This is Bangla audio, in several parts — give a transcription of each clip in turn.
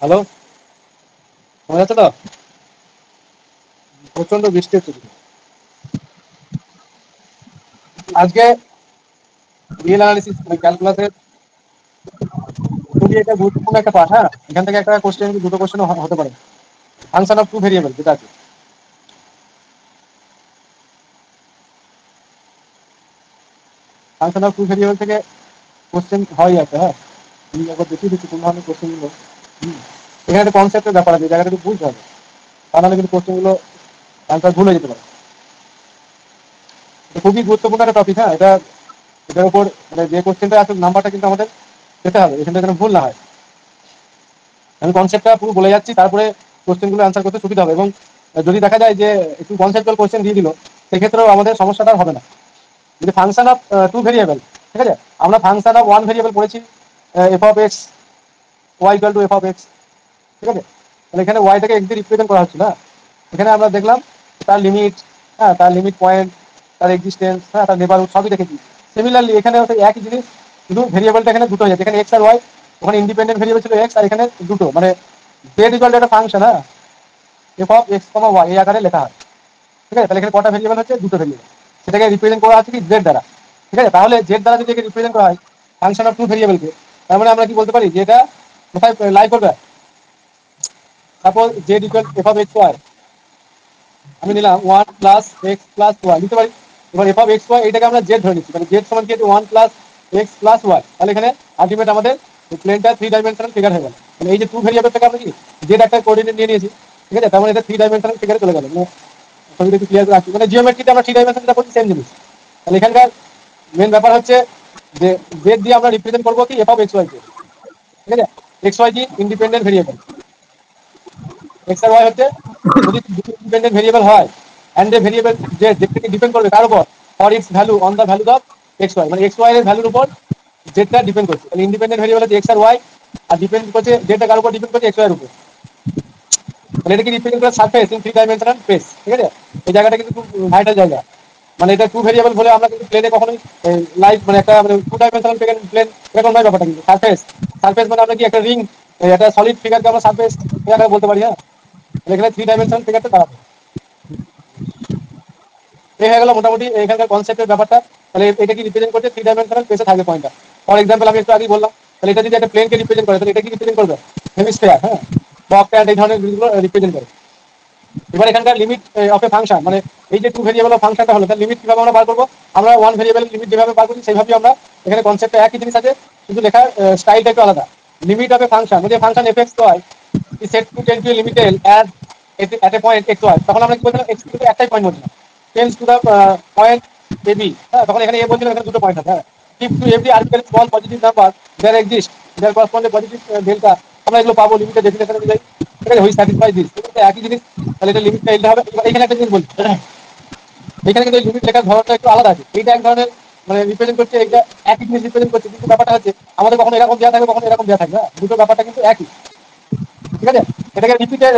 হ্যালো, শোনা যাচ্ছে তো? প্রচন্ড বৃষ্টি হচ্ছে কিন্তু। আজকে রিয়েল অ্যানালিসিস মানে ক্যালকুলাসের খুবই একটা গুরুত্বপূর্ণ একটা পাঠ। হ্যাঁ, এখান থেকে একটা কোশ্চেন, দুটো কোশ্চেন হতে পারে। ফাংশন অফ টু ভেরিয়েবল যেটা আছে, ফাংশন অফ টু ভেরিয়েবল থেকে কোশ্চেন হয় আছে। হ্যাঁ, তুমি একবার দেখিয়ে দিচ্ছি কোন ধরনের কোশ্চেন গুলো। এখানে একটা কনসেপ্টের ব্যাপার আছে, এই জায়গাটা একটু বুঝতে হবে, তা নাহলে কিন্তু কোশ্চেন গুলো অ্যান্সার ভুল হয়ে যেতে পারে। এটা খুবই গুরুত্বপূর্ণ একটা টপিক। হ্যাঁ, এটার উপর মানে যে কোশ্চেনটা আছে নাম্বারটা কিন্তু আমাদের পেতে হবে, এখানে যেন ভুল না হয়। আমি কনসেপ্টটা পুরো বলে যাচ্ছি, তারপরে কোশ্চেনগুলো অ্যান্সার করতে সুবিধা হবে। এবং যদি দেখা যায় যে একটু কনসেপ্টুয়াল কোশ্চেন দিয়ে দিল, সেক্ষেত্রেও আমাদের সমস্যাটা আর হবে না। যদি ফাংশন অফ টু ভেরিয়েবল, ঠিক আছে, আমরা ফাংশন অফ ওয়ান ভেরিয়েবল পড়েছি, f of x y equal to f of x, ঠিক আছে। তাহলে এখানে ওয়াইটাকে এক্স দিয়ে রিপ্রেজেন্ট করা হচ্ছে না। এখানে আমরা দেখলাম তার লিমিট, হ্যাঁ, তার লিমিট পয়েন্ট, তার এক্সিস্টেন্স, হ্যাঁ, তার নেবারহুড সবই দেখেছি। সিমিলারলি এখানে একই জিনিস, শুধু ভেরিয়েবলটা এখানে দুটো হয়ে যাচ্ছে। এখানে এক্স আর ওয়াই, ওখানে ইন্ডিপেন্ডেন্ট ভেরিয়েবল ছিল এক্স, আর এখানে দুটো মানে জেড ইকুয়াল টু একটা ফাংশন, হ্যাঁ, f of x comma y এই আকারে লেখা হয়। ঠিক আছে, তাহলে এখানে কটা ভেরিয়েবল হচ্ছে? দুটো ভেরিয়েবল। সেটাকে রিপ্রেজেন্ট করা হচ্ছে কি জেড দ্বারা। ঠিক আছে, তাহলে জেড দ্বারা যদি একে রিপ্রেজেন্ট করা হয় ফাংশন অফ টু ভেরিয়েবলকে, তার মানে আমরা কি বলতে পারি যে এটা কোথায় লাই করবে? Suppose z equal f of x y, আমি নিলাম one plus x plus y নিতে পারি। এবার এফ অফ এক্স ওয়াই এটাকে আমরা জেড ধরে নিচ্ছি, মানে জেড সমান কি one plus x plus y. তাহলে এখানে আলটিমেট আমাদের প্লেনটা থ্রি ডাইমেনশনাল ফিগার হয়ে গেল। মানে এই যে টু ভেরিয়েবল থেকে আমরা কি জেড একটা কোঅর্ডিনেট নিয়ে নিয়েছি, ঠিক আছে, তার মানে এটা থ্রি ডাইমেনশনাল ফিগারে চলে গেল। মানে ছবিটা একটু ক্লিয়ার করে রাখছি, মানে জিওমেট্রিতে আমরা থ্রি ডাইমেনশন যেটা করছি সেম জিনিস। তাহলে এখানকার মেন ব্যাপার হচ্ছে যে জেড দিয়ে আমরা রিপ্রেজেন্ট করবো কি এফ অফ এক্স ওয়াই কে, ঠিক আছে। এক্স ওয়াই কি ইন্ডিপেন্ডেন্ট ভেরিয়েবল, এক্স আর ওয়াই হচ্ছে যদি ইন্ডিপেন্ডেন্ট ভেরিয়েবল হয় এন্ড এ ভেরিয়েবল যে যেটাকে ডিপেন্ড করবে তার উপর for its value on the value of x y, মানে এক্স ওয়াই এর ভ্যালুর উপর যেটা ডিপেন্ড করছে। তাহলে ইন্ডিপেন্ডেন্ট ভেরিয়েবল হচ্ছে এক্স আর ওয়াই, আর ডিপেন্ড করছে যেটা কার উপর ডিপেন্ড করছে এক্স ওয়াই এর উপর। মানে এটাকে রিপ্রেজেন্ট করে surface in three dimensional space, ঠিক আছে। এই জায়গাটা কিন্তু খুব ভাইটাল জায়গা। মানে এটা টু ভেরিয়েবল বলে আমরা কিন্তু প্লেনে কখনোই লাইভ মানে একটা মানে টু ডাইমেনশনাল প্লেন এরকম নয় ব্যাপারটা। কিন্তু সারফেস, সারফেস মানে আমরা কি একটা রিং, একটা সলিড ফিগারকে আমরা সারফেস বলতে পারি। হ্যাঁ, এখানে থ্রি ডাইমেনশন ফিগারটা দাঁড়াবে। এই হয়ে গেল মোটামুটি এখানকার কনসেপ্টের ব্যাপারটা। তাহলে এটা কি রিপ্রেজেন্ট করছে থ্রি ডাইমেনশনাল স্পেসে থাকবে পয়েন্টটা। ফর এক্সাম্পল আমি একটু আগে বললাম, তাহলে এটা যদি একটা প্লেনকে রিপ্রেজেন্ট করে তাহলে এটা কি রিপ্রেজেন্ট করবে? হেমিস্ফিয়ার, হ্যাঁ, বক প্যান্ট এই ধরনের জিনিসগুলো রিপ্রেজেন্ট করে। এবার এখানকার লিমিট অফ এ ফাংশন, মানে এই যে টু ভেরিয়েবল অফ ফাংশনটা হলো তার লিমিট কিভাবে আমরা বার করবো? আমরা ওয়ান ভেরিয়েবল লিমিট যেভাবে বার করি সেইভাবেই আমরা এখানে কনসেপ্টটা একই জিনিস আছে, কিন্তু লেখার স্টাইলটা একটু আলাদা। লিমিট অফ এ ফাংশন, যে function f x y is set to tend to a limit L at a point x y, তখন আমরা কি বলছিলাম x কিন্তু একটাই পয়েন্ট বলছিলাম, tends to the point a b. হ্যাঁ, তখন এখানে এ বলছিলাম, এখানে দুটো পয়েন্ট আছে। হ্যাঁ, if to every arbitrary small positive number there exists there corresponding positive delta, আমরা এগুলো পাবো লিমিটের ডেফিনেশন অনুযায়ী। ঠিক আছে, হুই স্যাটিসফাই দিস, একই জিনিস। তাহলে এটা লিমিটটা এলটা হবে। এবার এখানে একটা জিনিস বলছি, এখানে কিন্তু লিমিট লেখার ধরনটা একটু আলাদা আছে। এইটা এক ধরনের মানে রিপ্রেজেন্ট করছে, এইটা একই জিনিস রিপ্রেজেন্ট করছে, কিন্তু ব্যাপারটা হচ্ছে আমাদের কখনো এরকম দেওয়া থাকবে কখনো এরকম দেওয়া থাকবে। হ্যাঁ, দুটো ব্যাপারটা কিন্তু একই, ঠিক আছে। এটাকে রিপিটেড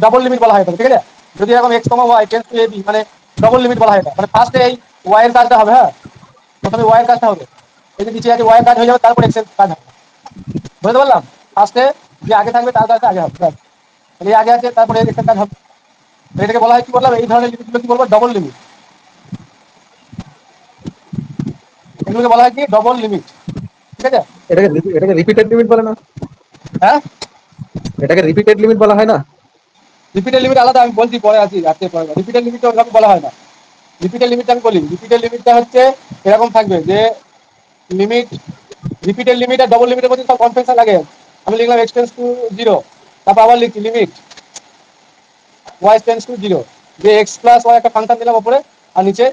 ডাবল লিমিট বলা হয়, ঠিক আছে। যদি এরকম x comma y tends to a b, মানে ডাবল লিমিট বলা হয় এটা। মানে ফার্স্টে এই ওয়াই এর কাজটা হবে, হ্যাঁ, প্রথমে ওয়াই এর কাজটা হবে, এই যে নিচে আছে ওয়াই এর কাজ হয়ে যাবে, তারপর এক্স এর কাজ হবে। বুঝতে পারলাম? ফার্স্টে যে আগে থাকবে তার কাজটা আগে হবে, ব্যাস। তাহলে এই আগে আছে তারপরে এক্স এর কাজ হবে। তো এটাকে বলা হয় কি বললাম, এই ধরনের লিমিটগুলো কি বলবো? Double limit. এগুলোকে বলা হয় কি ডবল লিমিট, ঠিক আছে। এটাকে এটাকে রিপিটেড লিমিট বলে না? হ্যাঁ, এটাকে রিপিটেড লিমিট বলা হয় না? রিপিটেড লিমিট আলাদা, আমি বলছি পরে আছি আজকে পরে। রিপিটেড লিমিটটা ওরকম বলা হয় না। রিপিটেড লিমিটটা আমি বলি, রিপিটেড লিমিটটা হচ্ছে এরকম থাকবে যে লিমিট, রিপিটেড লিমিট আর ডবল লিমিটের মধ্যে সব কনভেনশন লাগে। আমি লিখলাম এক্স টেন্স টু জিরো, তারপর আবার লিখছি limit y tends to zero, যে এক্স প্লাস ওয়াই একটা ফাংশন দিলাম উপরে, আর নিচে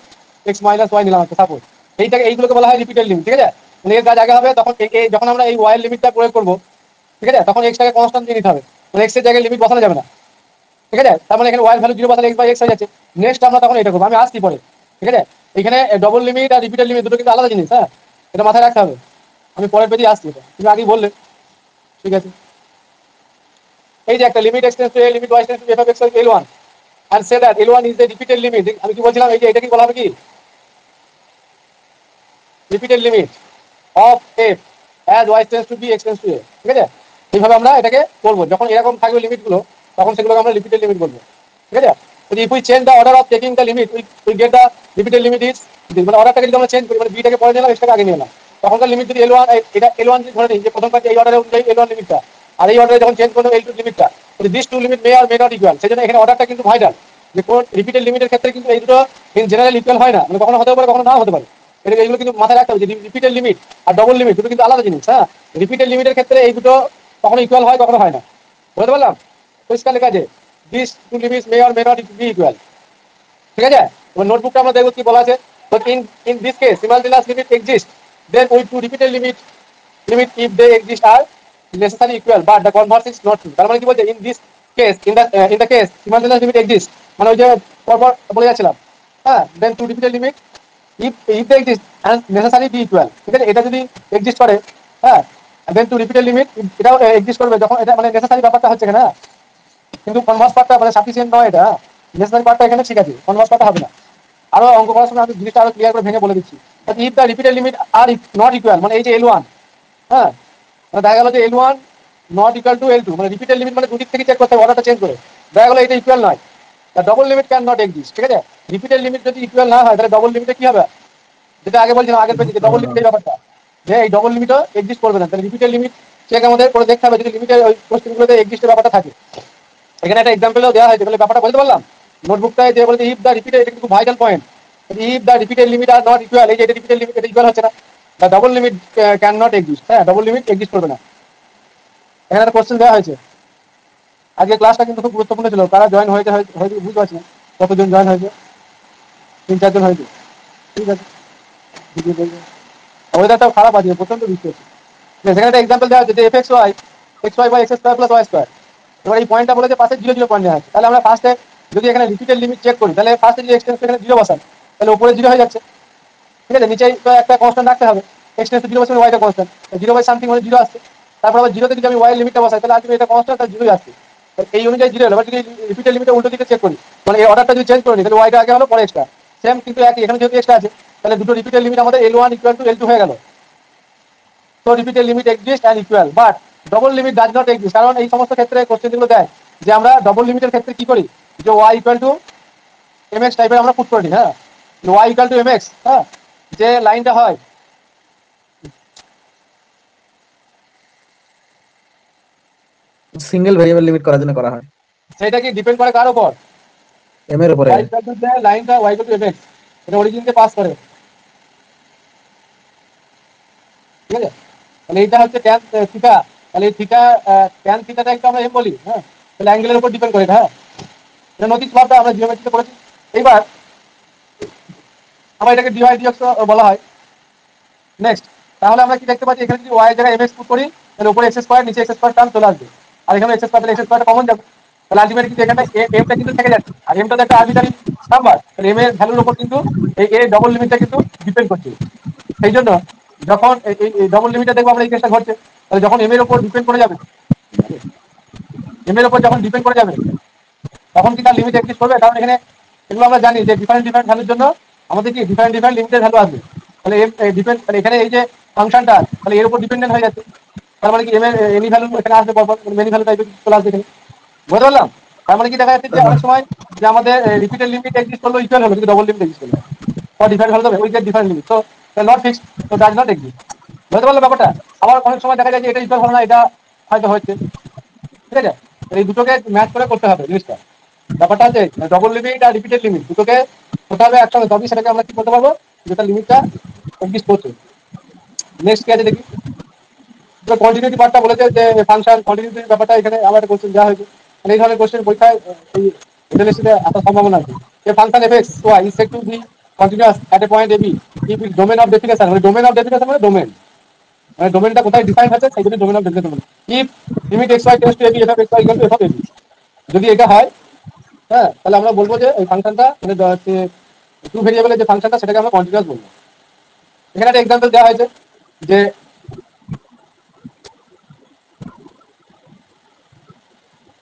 এক্স মাইনাস ওয়াই নিলাম একটা সাপোজ। এইগুলোকে বলা হয় রিপিটেড লিমিট, ঠিক আছে। মানে এর কাজ আগে হবে, তখন যখন আমরা এই ওয়াই লিমিটটা প্রয়োগ করবো, ঠিক আছে, তখন এক্সটাকে কনস্ট্যান্ট দিয়ে নিতে হবে, মানে এক্স এর জায়গায় লিমিট বসানো যাবে না। ঠিক আছে, তার মানে এখানে ওয়াই ভ্যালু জিরো বসালে এক্স বাই এক্স হয়ে যাচ্ছে। নেক্সট আমরা তখন এটা করবো, আমি আসছি পরে। ঠিক আছে, এখানে ডবল লিমিট আর রিপিটেড লিমিট দুটো কিন্তু আলাদা জিনিস। হ্যাঁ, এটা মাথায় রাখতে হবে। আমি পরের পেজে আসছি, এটা তুমি আগেই বললে, ঠিক আছে। এই যে একটা limit x tends to a limit y tends to f of x L one and say that L1 is the repeated limit, আমি কি বলছিলাম, এই যে এটা কি বলা হবে কি repeated limit of f as y tends to b x tends to a, ঠিক আছে। এইভাবে আমরা এটাকে করবো। যখন এরকম থাকবে লিমিটগুলো তখন সেগুলোকে আমরা রিপিটেড লিমিট বলবো। ঠিক আছে? যদি if we change the order of taking the limit we get the repeated limit is, মানে অর্ডারটাকে যদি আমরা চেঞ্জ করি, মানে বিটাকে পরে নিলাম এক্সটাকে আগে নিয়ে এলাম, তখনকার লিমিট যদি L1, এটা L1 যদি ধরে নিই যে প্রথম কাজ এই অর্ডারে অনুযায়ী L1 লিমিটটা, আর এই অর্ডারে যখন চেঞ্জ করবো L2 লিমিটটা, this two limit may or may not equal. সেজন্য এখানে অর্ডারটা কিন্তু ভাইটাল, যে কোন রিপিটেড লিমিটের ক্ষেত্রে কিন্তু এই দুটো ইন জেনারেল ইকুয়াল হয় না, মানে কখনো হতে পারে কখনো নাও হতে পারে। এগুলো কিন্তু মাথায় রাখতে হবে যে রিপিটেড লিমিট আর ডবল লিমিট দুটো কিন্তু আলাদা জিনিস। হ্যাঁ, রিপিটেড লিমিটের ক্ষেত্রে এই দুটো কখনো ইকুয়াল হয় কখনো হয় না। বুঝতে পারলাম? পরিষ্কার লেখা আছে this two limits may or may not be equal. ঠিক আছে? এবার নোটবুকটা আমরা দেখবো কি বলা আছে। তো in this case simultaneous limit exist, then with two repeated limit if they exist are necessarily equal but the converse is not true। তার মানে কি বলছে in this case in the case simultaneous limit exist, মানে ওই যে পরপর বলে যাচ্ছিলাম। হ্যাঁ, then two repeated limit if they exist and necessarily be equal। ঠিক আছে? এটা যদি এক্সিস্ট করে, হ্যাঁ, দেন টু রিপিটেড লিমিট এটাও এক্সিস্ট করবে যখন এটা মানে নেসেসারি ব্যাপারটা হচ্ছে এখানে। হ্যাঁ, কিন্তু কনভার্স পার্টটা মানে সাফিসিয়েন্ট নয়, এটা নেসেসারি পার্টটা এখানে ঠিক আছে, কনভার্স পার্টটা হবে না। আরো অঙ্ক করার সময় আমি জিনিসটা আরো ক্লিয়ার করে ভেঙে বলে দিচ্ছি। If the repeated limit are not equal, মানে এই যে L1, হ্যাঁ, মানে দেখা গেল যে L1 not equal two L2, মানে রিপিটেড লিমিট মানে দুদিক থেকে চেক করতে হবে অর্ডারটা চেঞ্জ করে। দেখা গেল এটা ইকুয়াল নয়, double limit can not exist. ঠিক আছে? রিপিটেড লিমিট যদি ইকুয়াল না হয় তাহলে ডবল লিমিটে কি হবে, যেটা আগে বলছিলাম আগের পেজে যে ডবল লিমিটের ব্যাপারটা, যে এই ডবল লিমিটও এক্সিস্ট করবে না। তাহলে রিপিটেড লিমিট চেক আমাদের করে দেখতে হবে যদি লিমিটের ওই কোশ্চেনগুলোতে এক্সিস্টের ব্যাপারটা থাকে। এখানে একটা এক্সাম্পলও দেওয়া হয়েছে, তাহলে ব্যাপারটা বলতে পারলাম। নোটবুকটায় যে বলতে ইফ দ্য রিপিটেড, এটা কিন্তু vital point. If the repeated limit are not equal, এই যে এটা রিপিটেড লিমিট এটা ইকুয়াল হচ্ছে না, the double limit can not exist. হ্যাঁ, ডবল লিমিট এক্সিস্ট করবে না। এখানে একটা কোশ্চেন দেওয়া হয়েছে। আজকে ক্লাসটা কিন্তু খুব গুরুত্বপূর্ণ ছিল। কারা জয়েন হয়েছে হয়তো বুঝতে পারছি না কতজন জয়েন হয়েছে, 3-4 জন হয়েছে। ঠিক আছে, ওয়েদারটাও খারাপ আছে, প্রচন্ড বৃষ্টি হচ্ছে। সেখানে একটা এক্সাম্পল দেওয়া হচ্ছে যে x y by x square plus y square. এবার এই পয়েন্টটা বলে যে পাশে 0 0 পয়েন্ট নেওয়া আছে। তাহলে আমরা ফার্স্টে যদি এখানে রিপিটেড লিমিট চেক করি, তাহলে ফার্স্টে যদি এক্সটেন্স এখানে 0 বসান তাহলে উপরে 0 হয়ে যাচ্ছে। ঠিক আছে? নিচে তো একটা কনস্ট্যান্ট রাখতে হবে, এক্সটেন্স 0 বসালে ওয়াইটা কনস্ট্যান্ট, 0 বাই সামথিং মানে 0 আসছে। তারপর আবার 0 তে যদি আমি ওয়াই লিমিটটা বসাই তাহলে আসবে এটা কনস্ট্যান্ট, তাহলে 0 আসছে। এই অনুযায়ী 0 হলো। এবার যদি রিপিটেড লিমিটটা উল্টো দিকে চেক করি, মানে এই অর্ডারটা যদি চেঞ্জ করি তাহলে ওয়াইটা আগে হলো পরে এক্সট্রা, সেম কিন্তু একই। এখানে যেহেতু এক্সট্রা আছে তাহলে দুটো রিপিটেড লিমিট আমাদের L1 ইকুয়াল টু L2 হয়ে গেল। তো repeated limit exist and equal but double limit does not exist. কারণ এই সমস্ত ক্ষেত্রে কোশ্চেনগুলো দেয় যে আমরা ডবল লিমিটের ক্ষেত্রে কি করি, যে ওয়াই ইকুয়াল টু mx টাইপের আমরা পুট করে দিই। হ্যাঁ, ওয়াই ইকুয়াল টু mx, হ্যাঁ, যে লাইনটা হয় সিঙ্গেল ভেরিয়েবল লিমিট করার জন্য করা হয়। সেটা কি ডিপেন্ড করে কার উপর, এম এর উপরে। ওয়াই ইকুয়াল টু যে লাইনটা ওয়াই ইকুয়াল টু mx, এটা অরিজিনকে পাস করে। ঠিক আছে? তাহলে এইটা হচ্ছে ট্যান থিটা, তাহলে এই থিটা ট্যান থিটাটা একটু আমরা এম বলি। হ্যাঁ, তাহলে অ্যাঙ্গেলের উপর ডিপেন্ড করে এটা। হ্যাঁ, এটা নদীর স্বভাবটা আমরা জিওমেট্রিতে পড়েছি। এইবার আবার এটাকে ডিওয়াই ডিএক্স বলা হয়। নেক্সট, তাহলে আমরা কি দেখতে পাচ্ছি এখানে যদি ওয়াই এর জায়গায় এমএক্স পুট করি তাহলে উপরে এক্স স্কয়ার নিচে এক্স স্কয়ার টার্ম চলে আসবে, আর এখানে এক্স স্কয়ার তাহলে এক্স স্কয়ারটা কমন যাবে। তাহলে আলটিমেটলি কিন্তু এখানে এমটা কিন্তু থেকে যাচ্ছে, আর এমটা তো একটা আরবিটারি নাম্বার, তাহলে এম এর ভ্যালুর উপর কিন্তু এই এ ডবল লিমিটটা কিন্তু ডিপেন্ড করছে। সেই জন্য যখন এই ডবল লিমিটটা দেখবো আমরা এই কেসটা ঘটছে, তাহলে যখন এম এর উপর ডিপেন্ড করে যাবে, এম এর উপর যখন ডিপেন্ড করে যাবে তখন কি তার লিমিট এক্সিস্ট করবে। কারণ এখানে এগুলো আমরা জানি যে ডিফারেন্ট ভ্যালুর জন্য আমাদের কি ডিফারেন্ট লিমিটের ভ্যালু আসবে। তাহলে এম ডিপেন্ড, তাহলে এখানে এই যে ফাংশনটা তাহলে এর উপর ডিপেন্ডেন্ট হয়ে যাচ্ছে। তার মানে কি এম এর এনি ভ্যালু এখানে আসবে, পরপর মেনি ভ্যালু টাইপের চলে আসবে এখানে। বুঝতে পারলাম? তার মানে কি দেখা যাচ্ছে যে অনেক সময় যে আমাদের রিপিটেড লিমিট এক্সিস্ট করলো ইকুয়াল হলো, কিন্তু ডবল লিমিট এক্সিস্ট করলো for different value with different limit, so not fixed, so does not exist. বুঝতে পারলো ব্যাপারটা? আবার অনেক সময় দেখা যায় যে এটা ইকুয়াল হলো না, এটা হয়তো হচ্ছে। ঠিক আছে? এই দুটোকে ম্যাচ করে করতে হবে জিনিসটা। ব্যাপারটা আছে ডবল লিমিট আর রিপিটেড লিমিট দুটোকে করতে হবে একসঙ্গে, তবেই সেটাকে আমরা কি করতে পারবো, যেটা লিমিটটা এক্সিস্ট করছে। নেক্সট কি আছে দেখি। কন্টিনিউটি পার্টটা বলেছে যে ফাংশন কন্টিনিউটির ব্যাপারটা এখানে আবার একটা কোশ্চেন দেওয়া হয়েছে। মানে এই ধরনের কোশ্চেন পরীক্ষায় এই এমএলএসিতে আসার সম্ভাবনা আছে। যে function f x y is said to be continuous at a point a b if is domain of definition, মানে ডোমেন অফ ডেফিনেশন মানে ডোমেন, মানে ডোমেনটা কোথায় ডিফাইন আছে সেই জন্য ডোমেন অফ ডেফিনেশন মানে if limit x y tends to a b f of x y equal to f of a b, যদি এটা হয়, হ্যাঁ, তাহলে আমরা বলবো যে এই ফাংশনটা মানে টু ভেরিয়েবলের যে ফাংশনটা সেটাকে আমরা কন্টিনিউয়াস বলবো। এখানে একটা এক্সাম্পল দেওয়া হয়েছে যে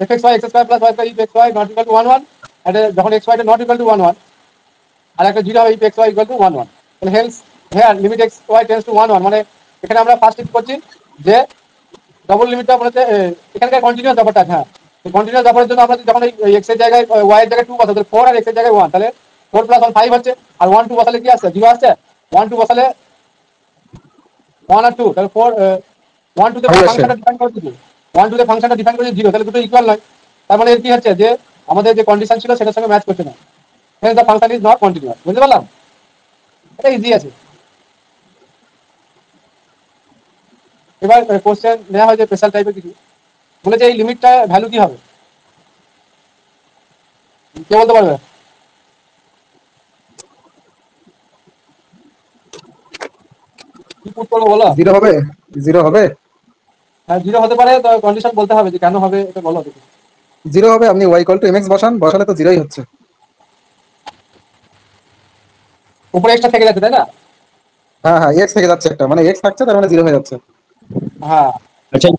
f x y x square plus y square if x y not equal to 1 1, এটা যখন এক্স ওয়াইটা নট ইকুয়াল টু 1 1 আর একটা 0 হবে if x y equal to 1 1, তাহলে hence here limit x y tends to 1 1, মানে এখানে আমরা ফার্স্ট কি করছি যে ডবল লিমিটটা বলেছে এখানকার কন্টিনিউয়াস ব্যাপারটা, হ্যাঁ কন্টিনিউয়াস ব্যাপারের জন্য আমরা যখন এই এক্স এর জায়গায় ওয়াই এর জায়গায় 2 বসাবো, 4 আর এক্স এর জায়গায় 1, তাহলে 4 + 1 5 হচ্ছে, আর 1 2 বসালে কি আসছে 0 আসছে, 1 2 বসালে 1 আর 2, তাহলে 4 1 2 তে ভালো আসে। ফাংশনটা ডিফাইন করে দিয়েছে, 1 2 তে ফাংশনটা ডিফাইন করে 0, তাহলে দুটো ইকুয়াল নয়। তার মানে এর কি হচ্ছে যে আমাদের যে কন্ডিশন ছিল সেটার সঙ্গে ম্যাচ করছে না, hence the function is not continuous. বুঝতে পারলাম? এটা ইজি আছে। এবার কোশ্চেন নেওয়া হয় যে স্পেশাল টাইপের কিছু, বলেছে এই লিমিটটা ভ্যালু কি হবে, কে বলতে পারবে? কি পুট করবো বলো? 0 হবে, 0 হবে, হ্যাঁ 0 হতে পারে, তো কন্ডিশন বলতে হবে যে কেন হবে, এটা বলো দেখি। 0 হবে। আপনি y = mx বসান, বসালে তো 0ই হচ্ছে। উপরে এক্সট্রা থেকে যাচ্ছে তাই না? হ্যাঁ হ্যাঁ, x থেকে যাচ্ছে একটা, মানে x থাকছে তার মানে 0 হয়ে যাচ্ছে। হ্যাঁ আচ্ছা,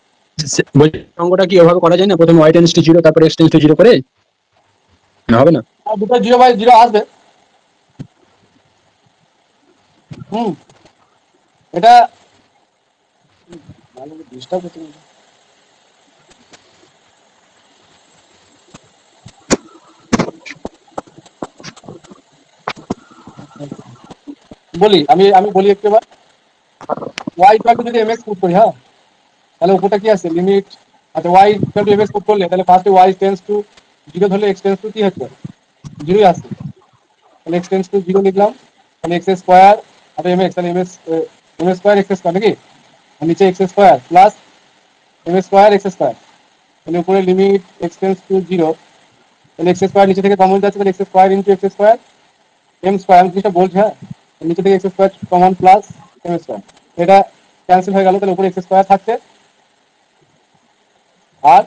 বলছি অঙ্কটা কি ওভাবে করা যায় না, প্রথমে y টেন্ডস টু 0 তারপর x টেন্ডস টু 0 করে? না, হবে না? আর দুটো 0/0 আসবে। হুম, এটা ডিস্টার্ব হচ্ছে না? বলি আমি আমি বলি একটু এবার। y = যদি mx পুট করি, হ্যাঁ তাহলে উপরটা কি আছে লিমিট, আচ্ছা y = mx পুট করলে তাহলে ফার্স্টে y টেন্ডস টু 0 ধরলে x টেন্ডস টু কি হচ্ছে 0ই আসছে, তাহলে x টেন্ডস টু 0 লিখলাম, তাহলে x স্কয়ার আর mx, তাহলে mx স্কয়ার x স্কয়ার নাকি, আর নিচে x square plus m square x square, তাহলে উপরে লিমিট x টেন্ডস টু 0, তাহলে x স্কয়ার নিচে থেকে কমন যাচ্ছে, তাহলে x square into x square m square, আমি যেটা বলছি, হ্যাঁ নিচে থেকে x square common plus m square, এটা ক্যান্সেল হয়ে গেল, তাহলে উপরে x স্কয়ার থাকছে আর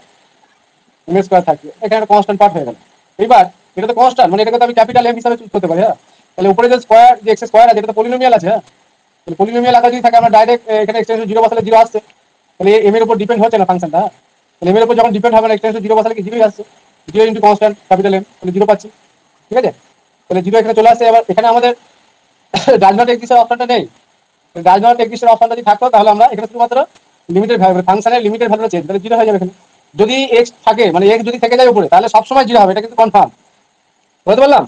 m স্কয়ার থাকছে, এখানে একটা কনস্ট্যান্ট পার্ট হয়ে গেল। এবার এটা তো কনস্ট্যান্ট, মানে এটাকে তো আমি ক্যাপিটাল M হিসাবে চুজ করতে পারি, হ্যাঁ তাহলে উপরে যে স্কয়ার যে x স্কয়ার আছে এটা তো পলিনোমিয়াল আছে, হ্যাঁ তাহলে পলিনোমিয়াল আকারে যদি থাকে আমরা ডাইরেক্ট এখানে x টেন্ডস টু 0 বসালে 0 আসছে, তাহলে m এর উপর ডিপেন্ড হচ্ছে না ফাংশনটা, তাহলে m এর উপর যখন ডিপেন্ড হবে না x টেন্ডস টু 0 বসালে কি 0ই আসছে, 0 ইনটু কনস্ট্যান্ট ক্যাপিটাল M, তাহলে 0 পাচ্ছি। ঠিক আছে, তাহলে 0 এখানে চলে আসছে। এবার এখানে আমাদের ডাজ নট এক্সিস্টের অপশনটা নেই, ডাজ নট এক্সিস্টের অপশনটা যদি থাকতো তাহলে আমরা এখানে শুধুমাত্র লিমিটেড ভ্যালু, ফাংশনের লিমিটেড ভ্যালুটা চেঞ্জ, তাহলে 0 হয়ে যাবে এখানে। যদি x থাকে মানে x যদি থেকে যায় উপরে তাহলে সবসময় 0 হবে, এটা কিন্তু কনফার্ম। বুঝতে পারলাম?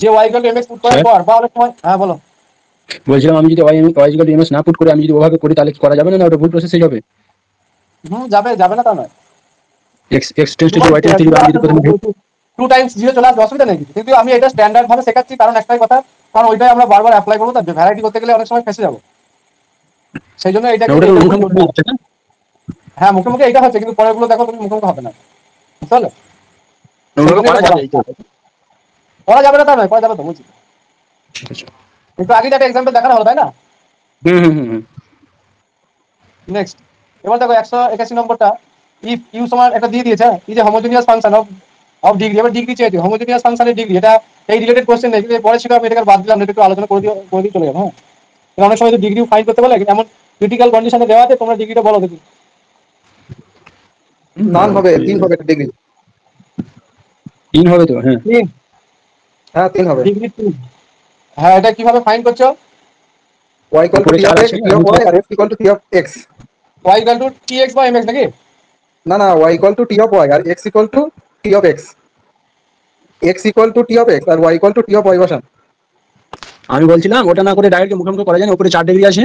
যে y = mx পুট করার স্যার, পর বা অনেক সময়, হ্যাঁ বলো। বলছিলাম আমি যদি y = ms না পুট করে আমি যদি ওভাবে করি তাহলে কি করা যাবে না, ওটা ভুল প্রসেস হয়ে যাবে? যাবে যাবে না তা নয়, x tends to 0 y tends to 0 আমি যদি প্রথমে 2 × 0 চলে আসবে, অসুবিধা নেই কিছু, কিন্তু আমি এটা স্ট্যান্ডার্ড ভাবে শেখাচ্ছি কারণ একটাই কথা, কারণ ওইটাই আমরা বারবার অ্যাপ্লাই করবো, তো ভ্যারাইটি করতে গেলে অনেক সময় ফেসে যাবো, সেই জন্য না, এটাকে ওটা তো এইটা মুখোমুখি হয়ে যাচ্ছে না? হ্যাঁ মুখে মুখে এটা হচ্ছে, কিন্তু পরের গুলো দেখো তুমি মুখে মুখে হবে না, বুঝতে পারলে? না, সেই ওভাবে জন্য করা এটা বলা, যাবে এই তো। করা যাবে না তা নয়, করা যাবে তো বলছি, কিন্তু আগে একটা এক্সাম্পল দেখানো হলো তাই না। হুম হুম হুম হুম। নেক্সট, এবার দেখো 181 নম্বরটা, ইফ ইউ সমান একটা দিয়ে দিয়েছে, এই যে হোমোজেনিয়াস ফাংশন অফ ডিগ্রি, এবার ডিগ্রি চেয়েছে হোমোজেনিয়াস ফাংশনের ডিগ্রি, এটা এই রিলেটেড কোশ্চেন নেই, কিন্তু পরে ছিল আমি এটাকে বাদ দিলাম, এটা একটু আলোচনা করে দিয়ে চলে যাবো, হ্যাঁ অনেক সময় তো ডিগ্রি ফাইন করতে বলে, এমন ক্রিটিক্যাল কন্ডিশনে দেওয়া আছে, তোমরা ডিগ্রিটা বলো দেখি। নান হবে, 3 হবে ডিগ্রি। 3 হবে তো, হ্যাঁ। 3, হ্যাঁ 3 হবে। ডিগ্রি 3, হ্যাঁ এটা কিভাবে ফাইন করছো? y = উপরে t 4 of x, আছে t আর of নিচে y R x = t of x। y = tx বা mx নাকি? না না, y = t of y R x = t of x, x = t of x R y = t of y বসান। আমি বলছিলাম ওটা না করে ডাইরেক্ট মুখোমুখি করা যায় না, উপরে 4 ডিগ্রি আছে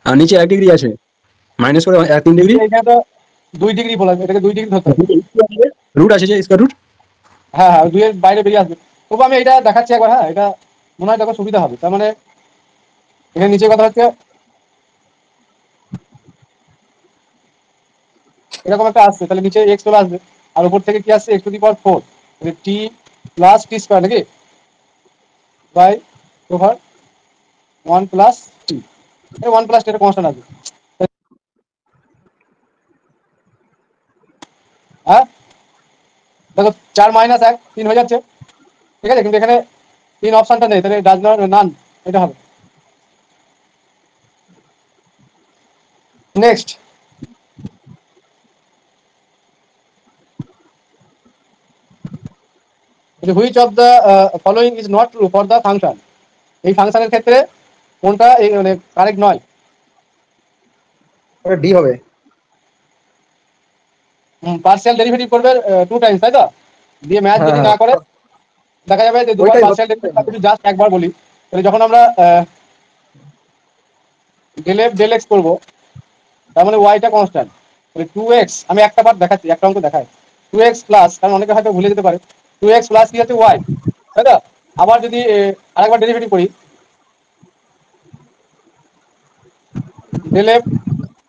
আর নিচে 1 ডিগ্রি আছে, মাইনাস করে 3 ডিগ্রি। এখানে তো 2 ডিগ্রি বলা আছে, এটাকে 2 ডিগ্রি ধরতে হবে। রুট আছে যে স্কয়ার রুট। হ্যাঁ হ্যাঁ 2 এর বাইরে বেরিয়ে আসবে। তবু আমি এটা দেখাচ্ছি একবার, হ্যাঁ এটা মনে হয় দেখো সুবিধা হবে। তার মানে এখানে নিচে কথা হচ্ছে এরকম একটা আসছে, তাহলে নিচে x চলে আসবে, আর উপর থেকে কি আসছে x⁴, তাহলে t + t² নাকি বাই ওভার 1 + t, এই 1 + t এর কনস্ট্যান্ট আসবে, হ্যাঁ দেখো 4 - 1 3 হয়ে যাচ্ছে, ঠিক আছে, কিন্তু এখানে 3 অপশনটা নেই, তাহলে ডাজ নট নান, এটা হবে। Next, which of the following is not true for the function, এই ফাংশনের ক্ষেত্রে কোনটা মানে কারেক্ট নয়? ওটা ডি হবে। পার্সিয়াল ডেরিভেটিভ করবে 2 টাইমস, তাই তো? দিয়ে ম্যাথ হ্যাঁ যদি হ্যাঁ না করে দেখা যাবে যে দুবার ওইটাই পার্সিয়াল ডেরিভেটিভ, যদি জাস্ট একবার বলি তাহলে যখন আমরা ডেল এফ ডেল এক্স করবো, তার মানে ওয়াইটা কনস্ট্যান্ট, তাহলে 2x, আমি একটা বার দেখাচ্ছি, একটা অঙ্ক দেখাই। 2x প্লাস, কারণ অনেকে হয়তো ভুলে যেতে পারে, 2x প্লাস কি হচ্ছে ওয়াই, তাই তো? আবার যদি আরেকবার ডেরিভেটিভ করি, ডেল এফ,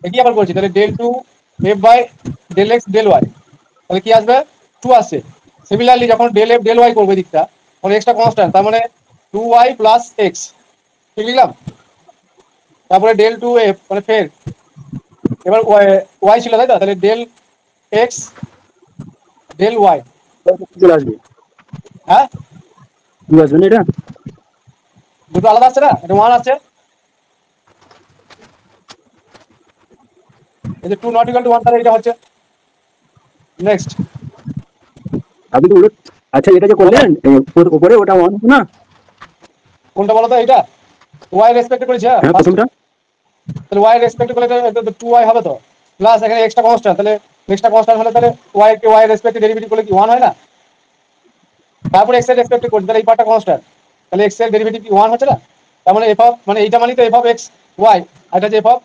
একই আবার বলছি, তাহলে del two f by del x del y, তাহলে কি আসবে? 2 আসছে। সিমিলারলি যখন ডেল এফ ডেল ওয়াই করবো দিকটা, তখন এক্সটা কনস্ট্যান্ট, তার মানে 2y প্লাস এক্স, ঠিক লিখলাম? তারপরে ডেল টু এফ, মানে ফের এবার ওয়াই ছিল, তাই তো? তাহলে ডেল এক্স ডেল ওয়াই। চলে আসবে, হ্যাঁ, কি আসবে না এটা? দুটো আলাদা আসছে না, এটা 1 আসছে। এই যে 2 নট ইকুয়াল টু 1, তাহলে এটা হচ্ছে নেক্সট। আপনি তো উলট, আচ্ছা এটা যে করলেন উপরে ওটা ওয়ান না? কোনটা বলো তো? এইটা ওয়াই রেসপেক্ট করেছি, হ্যাঁ হ্যাঁ ফার্স্ট। প্রথমটা। তাহলে ওয়াই রেসপেক্ট করলে এটা 2y হবে তো, প্লাস এখানে এক্সট্রা কনস্ট্যান্ট, তাহলে এক্সট্রা কনস্ট্যান্ট হলে তাহলে ওয়াই কে ওয়াই রেসপেক্টে ডেরিভেটিভ করলে কি 1 হয় না? তারপরে এক্স এর রেসপেক্টে করছি, তাহলে এই পার্টটা কনস্ট্যান্ট, তাহলে এক্স এর ডেরিভেটিভ কি 1 হচ্ছে না? তার মানে এফ অফ, মানে এইটা মানে তো এফ অফ এক্স ওয়াই, আর এটা যে এফ অফ,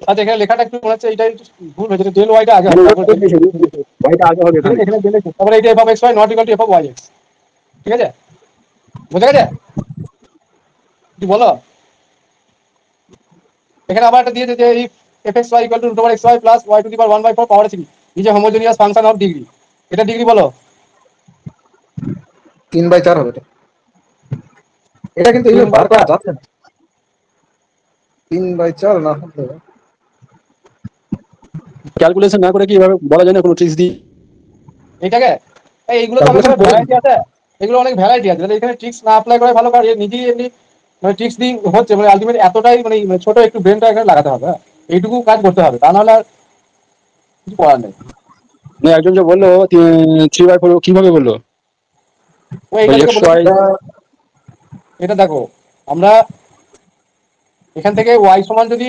আচ্ছা এখানে লেখাটা একটু মনে হচ্ছে এইটা একটু ভুল হয়েছে, ডেল ওয়াইটা আগে মানে হবে, উলট তারপর করে ডেল, দিয়েছে, ওয়াইটা আগে হবে ঠিক এখানে। আছে? এখানে ডেল এক্স, তারপরে এইটা f of x y not equal to f of y x, ঠিক আছে? বুঝা গেছে কি বলো? এখানে আবার একটা দিয়েছে যে এই f x y equal to root over x y plus y to the power 1/4 power 3 is a homogeneous function of degree. এটা ডিগ্রি বলো। 3/4 হবে এটা। এটা কিন্তু এইভাবে বার করা 3/4, যাচ্ছে না। 3/4 না হলে ক্যালকুলেশন না করে কি এভাবে বলা যায় না কোনো ট্রিক্স দিয়ে? এইটাকে এইগুলো তো অনেক ক্যালকুলেশন করে ভ্যারাইটি আছে, এগুলো অনেক ভ্যারাইটি আছে, তাহলে এখানে ট্রিক্স না অ্যাপ্লাই করে ভালো, কারণ নিজেই এমনি মানে ট্রিক্স দিয়ে হচ্ছে, মানে আলটিমেট এতটাই মানে ছোট একটু ব্রেনটা এখানে লাগাতে হবে, হ্যাঁ? এইটুকু কাজ করতে হবে, তা নাহলে আর কিছু করার নেই। মানে একজন যে বললো 3/4 কিভাবে বললো? ও ওই এইটা থেকে এক্স বলেছি, ওয়াই। এটা দেখো, আমরা এখান থেকে ওয়াই সমান যদি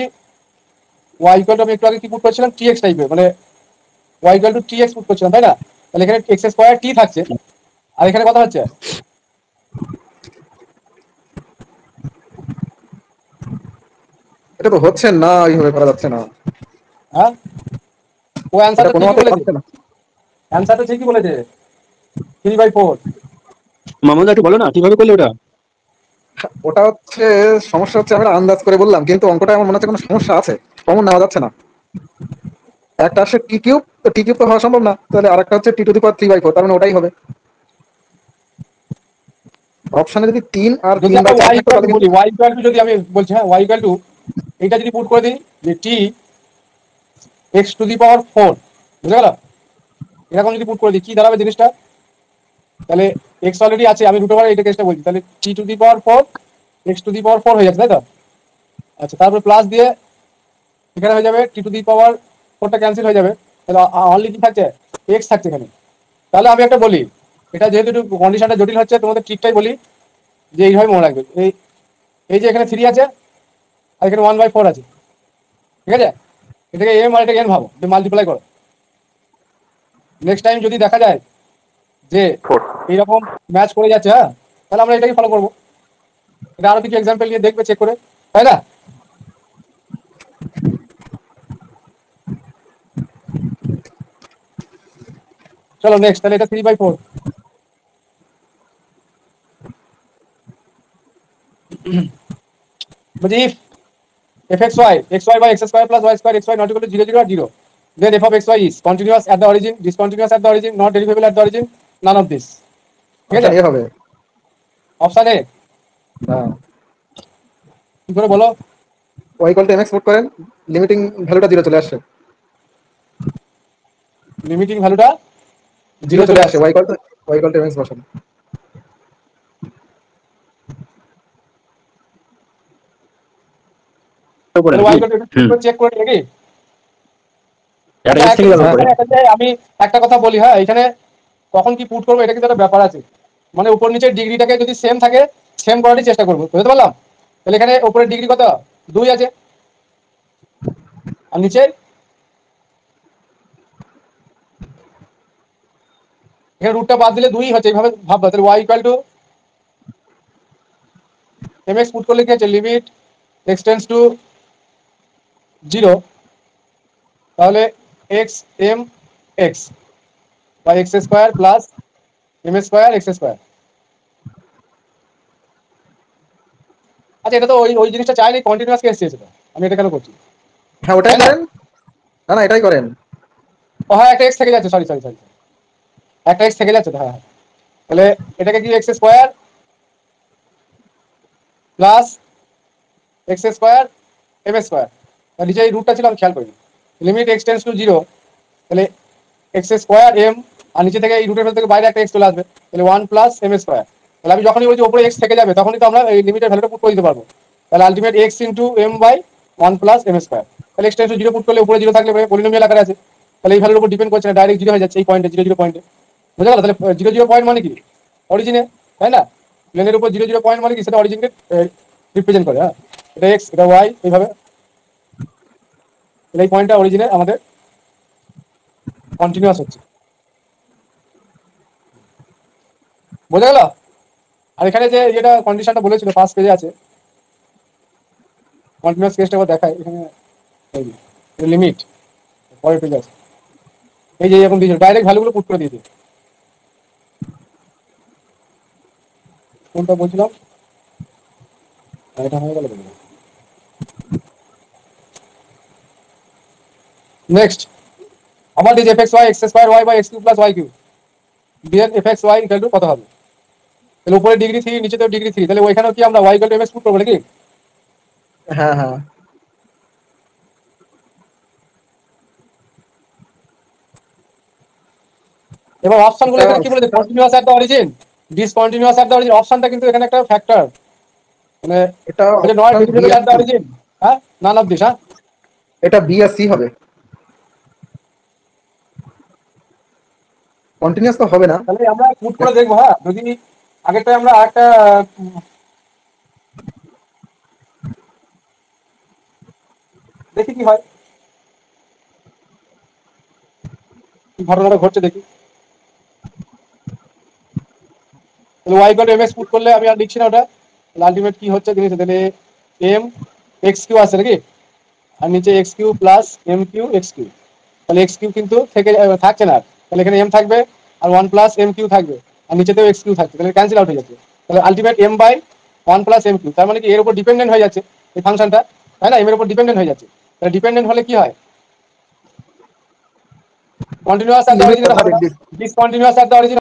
ওয়াই ইকুয়াল টু, আমি একটু আগে কি পুট করছিলাম, টি এক্স টাইপের, মানে y equal to t x put করছিলাম, তাই না? তাহলে এখানে এক্স স্কোয়ার টি থাকছে, আর এখানে কথা হচ্ছে, এটা তো হচ্ছে না, এইভাবে করা যাচ্ছে না। হ্যাঁ, ও অ্যান্সার এটা তো কোনো ঠিকই মতে বলেছে, হচ্ছে না। অ্যান্সার তো ঠিকই বলেছে, 3/4। মামুদা একটু বলো না কিভাবে করলে ওটা? ওটা হচ্ছে, সমস্যা হচ্ছে আমরা আন্দাজ করে বললাম, কিন্তু অঙ্কটা আমার মনে হচ্ছে কোনো সমস্যা আছে, কমন নেওয়া যাচ্ছে না। একটা আসছে টি কিউব, তো টি কিউব তো হওয়া সম্ভব না, তাহলে আরেকটা হচ্ছে টি টু দি পাওয়ার 3/4, তার মানে ওটাই হবে। অপশনে যদি 3 আর যদি আমরা 3/4 ওয়াই থাকতো ইকুয়াল তাহলে টু কিন্তু বলি, ওয়াই ইকুয়াল টু যদি আমি বলছি, হ্যাঁ ওয়াই ইকুয়াল টু, এইটা যদি পুট করে দিই যে T X to the power 4, বুঝে গেল? এরকম যদি পুট করে দিই কি দাঁড়াবে জিনিসটা? তাহলে এক্স অলরেডি আছে, আমি রুট ওভার এইটা কেসটা বলছি, তাহলে t to the power 4 x to the power 4 হয়ে যাচ্ছে, তাই তো? আচ্ছা, তারপর প্লাস দিয়ে এখানে হয়ে যাবে টি টু দি পাওয়ার 4টা ক্যান্সেল হয়ে যাবে, তাহলে অনলি কি থাকছে? এক্স থাকছে এখানে। তাহলে আমি একটা বলি, এটা যেহেতু একটু কন্ডিশনটা জটিল হচ্ছে, তোমাদের ট্রিকটাই বলি যে এইভাবে মনে রাখবে, এই এই যে এখানে 3 আছে আর এখানে 1/4 আছে, ঠিক আছে? এটাকে এম আর এটাকে এন ভাবো, মাল্টিপ্লাই করো। নেক্সট টাইম যদি দেখা যায় যে এইরকম ম্যাচ করে যাচ্ছে, হ্যাঁ, তাহলে আমরা এটাকে ফলো করবো। এটা আরো কিছু এক্সাম্পল নিয়ে দেখবে, চেক করে, তাই না? চলো নেক্সট, তাহলে এটা 3/4, বলছি if fxy xy by x square plus y square xy not equal to 0 0 or 0, then f of xy is continuous at the origin, discontinuous at the origin, not derivable at the origin, none of this, ঠিক আছে? অপশন এ হবে। অপশন এ হ্যাঁ, কি করে বলো? Y equal to mx put করেন, লিমিটিং ভ্যালুটা 0 চলে আসছে। লিমিটিং ভ্যালুটা 0 0 চলে চলে আসছে, আসছে, ওয়াই ইকুয়াল টু mx বসান। করে তাহলে নাকি? y হুম, চেক করে নাকি? এটা আচ্ছা এক্স একটা থেকে জিনিস, যাবে করে। এখানে একটা যে আমি একটা কথা বলি, হ্যাঁ, এখানে কখন কি পুট করবো এটা কিন্তু একটা ব্যাপার আছে, মানে উপর নিচের ডিগ্রিটাকে যদি সেম থাকে, সেম করারই চেষ্টা করবো, বুঝতে পারলাম? তাহলে এখানে উপরের ডিগ্রি কত? 2 আছে, আর নিচে এখানে রুটটা বাদ দিলে 2 হচ্ছে, এইভাবে ভাববা। তাহলে y equal to mx put করলে কি হচ্ছে, লিমিট x টেন্ডস টু 0, তাহলে x m x বা x square plus m square x square. আচ্ছা, এটা তো ওই ওই জিনিসটা চাইনি, কন্টিনিউয়াস কেস চেয়েছে তো, আমি এটা কেন করছি? হ্যাঁ ওটাই তাই না? করেন। না না এটাই করেন। ও হ্যাঁ, একটা এক্স থেকে যাচ্ছে, সরি সরি সরি, একটা এক্স থেকে যাচ্ছে তো, হ্যাঁ হ্যাঁ। তাহলে এটাকে কি x square plus x square m square, নিচে এই রুটটা ছিল আমি খেয়াল করিনি। লিমিট এক্স টেন্স টু 0, তাহলে এক্স স্কোয়ার এম, আর নিচে থেকে এই রুটের ভেতর থেকে বাইরে একটা এক্স চলে আসবে, তাহলে 1 প্লাস এম স্কোয়ার। তাহলে আমি যখনই বলছি ওপরে এক্স থেকে যাবে, তখনই তো আমরা এই লিমিটের ভ্যালুটা পুট করে দিতে পারবো। তাহলে ultimate x into m by 1 plus m square. তাহলে এক্স টেন্স টু 0 পুট করলে উপরে 0 থাকলে পলিনোমিয়াল আকারে আছে, তাহলে এই ভ্যালুর উপর ডিপেন্ড করছে না, ডাইরেক্ট 0 হয়ে যাচ্ছে এই পয়েন্টে, 0 0 পয়েন্টে। বুঝা গেল? তাহলে 0 0 পয়েন্ট মানে কি? অরিজিনে, তাই না? প্লেনের উপর 0 0 পয়েন্ট মানে কি, সেটা অরিজিনকে রিপ্রেজেন্ট করে। হ্যাঁ, এটা এক্স, এটা ওয়াই, এইভাবে এই পয়েন্টটা অরিজিনে আমাদের কন্টিনিউয়াস হচ্ছে। বোঝা গেল? আর এখানে যে যেটা কন্ডিশনটা বলেছিল ফার্স্ট পেজে আছে, কন্টিনিউয়াস কেসটা আবার দেখায় এখানে, লিমিট পরের পেজে আছে, এই যে এরকম দিয়েছিল, ডাইরেক্ট ভ্যালুগুলো পুট করে দিয়েছে। কোনটা বলছিলাম? এটা হয়ে গেল। নেক্সট, আবার this f x y x square y by x cube plus y cube, ডিএন f x y equal to কত হবে? তাহলে উপরে ডিগ্রি 3, নিচে তো ডিগ্রি 3, তাহলে ওইখানেও কি আমরা y equal to m x put করবো নাকি? হ্যাঁ হ্যাঁ এবার অপশন গুলো এটা এখানে কি বলেছে, continuous at the origin, discontinuous at the origin. অপশনটা কিন্তু এখানে একটা ফ্যাক্টর, মানে এটা নট অপশন বি ডিভিজিবল আর অ্যাট দ্য সি। অরিজিন। হ্যাঁ, নান অফ দিস। হ্যাঁ, এটা বি আর সি হবে, কন্টিনিউয়াস তো হবে না। তাহলে আমরা পুট করে দেখবো। হ্যাঁ, যদি আগেরটা আমরা আরেকটা দেখি কি হয়, কি ঘটনাটা ঘটছে দেখি। তাহলে y equal to m x put করলে আমি আর লিখছি না ওটা, আলটিমেট কি হচ্ছে জিনিস, তাহলে এম এক্স কিউ আছে নাকি, আর নিচে x cube plus m cube x cube. তাহলে এক্স কিউ কিন্তু থেকে থাকছে না আর, তাহলে এখানে এম থাকবে আর 1 প্লাস এম কিউ থাকবে, আর নিচেতেও এক্স কিউ থাকবে, তাহলে ক্যান্সেল আউট হয়ে যাচ্ছে। তাহলে ultimate m by 1 plus m cube, তার মানে কি এর উপর ডিপেন্ডেন্ট হয়ে যাচ্ছে এই ফাংশনটা, তাই না? এম এর উপর ডিপেন্ডেন্ট হয়ে যাচ্ছে। তাহলে ডিপেন্ডেন্ট হলে কি হয়, কন্টিনিউয়াস অ্যাট দ্য অরিজিন লিমিটটা হবে না, সঠিক ডিসকন্টিনিউয়াস অ্যাট দ্য অরিজিন